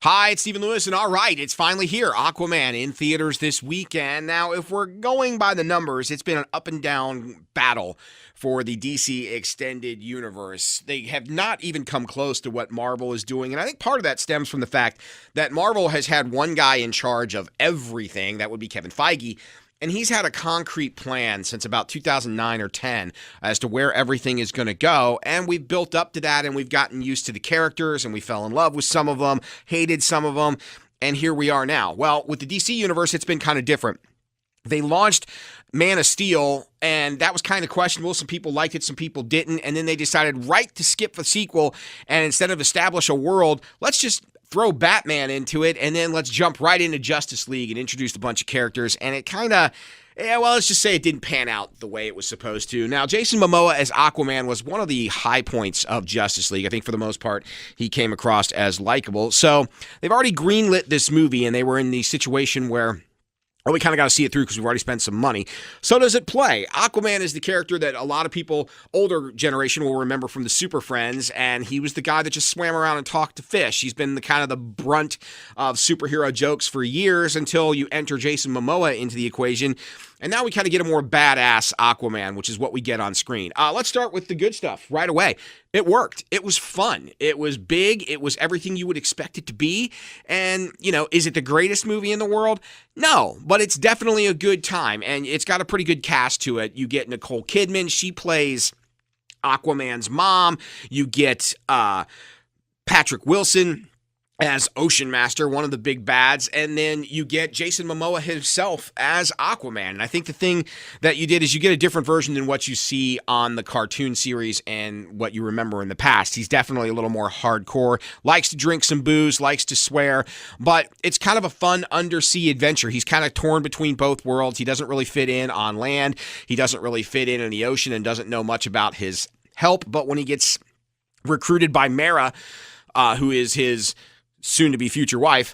Hi, it's Stephen Lewis, and all right, it's finally here. Aquaman in theaters this weekend. Now, if we're going by the numbers, it's been an up and down battle for the DC Extended Universe. They have not even come close to what Marvel is doing, and I think part of that stems from the fact that Marvel has had one guy in charge of everything, that would be Kevin Feige, and he's had a concrete plan since about 2009 or 10 as to where everything is going to go. And we've built up to that, and we've gotten used to the characters, and we fell in love with some of them, hated some of them, and here we are now. Well, with the DC Universe, it's been kind of different. They launched Man of Steel, and that was kind of questionable. Some people liked it, some people didn't. And then they decided to skip the sequel, and instead of establish a world, let's just throw Batman into it, and then let's jump right into Justice League and introduce a bunch of characters. And it kind of, let's just say it didn't pan out the way it was supposed to. Now, Jason Momoa as Aquaman was one of the high points of Justice League. I think for the most part, he came across as likable. So they've already greenlit this movie, and they were in the situation where, well, we kind of got to see it through because we've already spent some money. So does it play? Aquaman is the character that a lot of people, older generation, will remember from the Super Friends, and he was the guy that just swam around and talked to fish. He's been the kind of the brunt of superhero jokes for years until you enter Jason Momoa into the equation. And now we kind of get a more badass Aquaman, which is what we get on screen. Let's start with the good stuff right away. It worked. It was fun. It was big. It was everything you would expect it to be. And, is it the greatest movie in the world? No, but it's definitely a good time. And it's got a pretty good cast to it. You get Nicole Kidman. She plays Aquaman's mom. You get Patrick Wilson as Ocean Master, one of the big bads, and then you get Jason Momoa himself as Aquaman. And I think the thing that you did is you get a different version than what you see on the cartoon series and what you remember in the past. He's definitely a little more hardcore, likes to drink some booze, likes to swear, but it's kind of a fun undersea adventure. He's kind of torn between both worlds. He doesn't really fit in on land. He doesn't really fit in the ocean and doesn't know much about his help. But when he gets recruited by Mara, who is his soon-to-be future wife,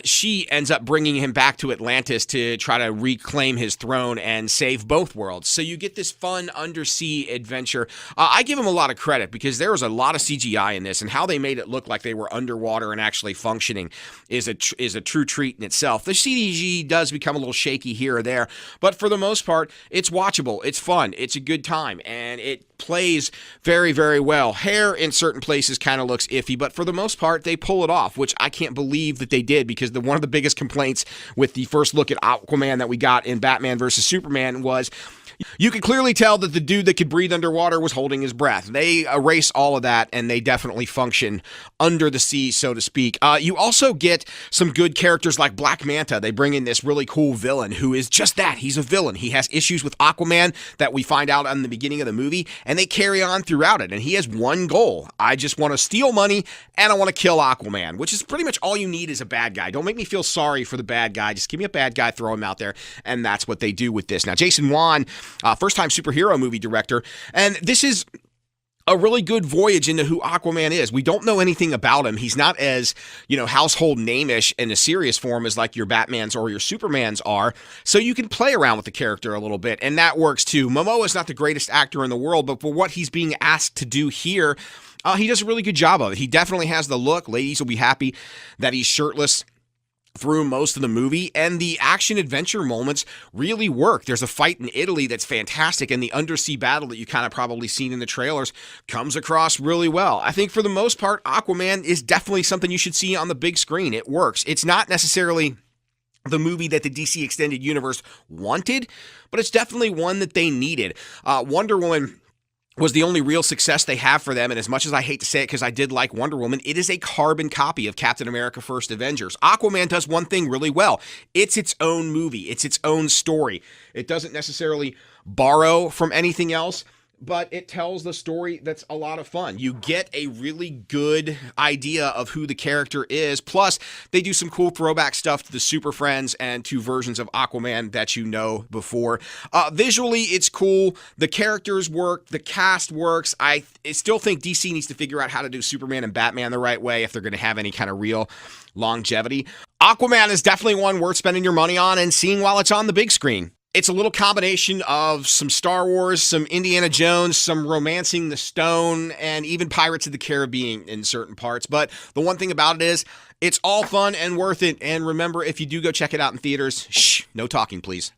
she ends up bringing him back to Atlantis to try to reclaim his throne and save both worlds. So you get this fun undersea adventure. I give him a lot of credit because there was a lot of CGI in this, and how they made it look like they were underwater and actually functioning is a true treat in itself. The CGI does become a little shaky here or there, but for the most part, it's watchable, it's fun, it's a good time, and it plays very, very well. Hair in certain places kind of looks iffy, but for the most part, they pull it off, which I can't believe that they did, because one of the biggest complaints with the first look at Aquaman that we got in Batman versus Superman was you could clearly tell that the dude that could breathe underwater was holding his breath. They erase all of that, and they definitely function under the sea, so to speak. You also get some good characters like Black Manta. They bring in this really cool villain who is just that. He's a villain. He has issues with Aquaman that we find out in the beginning of the movie, and they carry on throughout it. And he has one goal. I just want to steal money, and I want to kill Aquaman, which is pretty much all you need as a bad guy. Don't make me feel sorry for the bad guy. Just give me a bad guy, throw him out there, and that's what they do with this. Now, Jason Wan, first-time superhero movie director, and this is a really good voyage into who Aquaman is. We don't know anything about him. He's not as, household name-ish in a serious form as like your Batmans or your Supermans are, so you can play around with the character a little bit, and that works too. Momoa is not the greatest actor in the world, but for what he's being asked to do here, he does a really good job of it. He definitely has the look. Ladies will be happy that he's shirtless through most of the movie, and the action-adventure moments really work. There's a fight in Italy that's fantastic, and the undersea battle that you kind of probably seen in the trailers comes across really well. I think for the most part, Aquaman is definitely something you should see on the big screen. It works. It's not necessarily the movie that the DC Extended Universe wanted, but it's definitely one that they needed. Wonder Woman was the only real success they have for them, and as much as I hate to say it because I did like Wonder Woman, it is a carbon copy of Captain America First Avengers. Aquaman does one thing really well. It's its own movie. It's its own story. It doesn't necessarily borrow from anything else, but it tells the story that's a lot of fun. You get a really good idea of who the character is. Plus, they do some cool throwback stuff to the Super Friends and to versions of Aquaman that you know before. Visually, it's cool. The characters work. The cast works. I still think DC needs to figure out how to do Superman and Batman the right way if they're going to have any kind of real longevity. Aquaman is definitely one worth spending your money on and seeing while it's on the big screen. It's a little combination of some Star Wars, some Indiana Jones, some Romancing the Stone, and even Pirates of the Caribbean in certain parts. But the one thing about it is, it's all fun and worth it. And remember, if you do go check it out in theaters, no talking, please.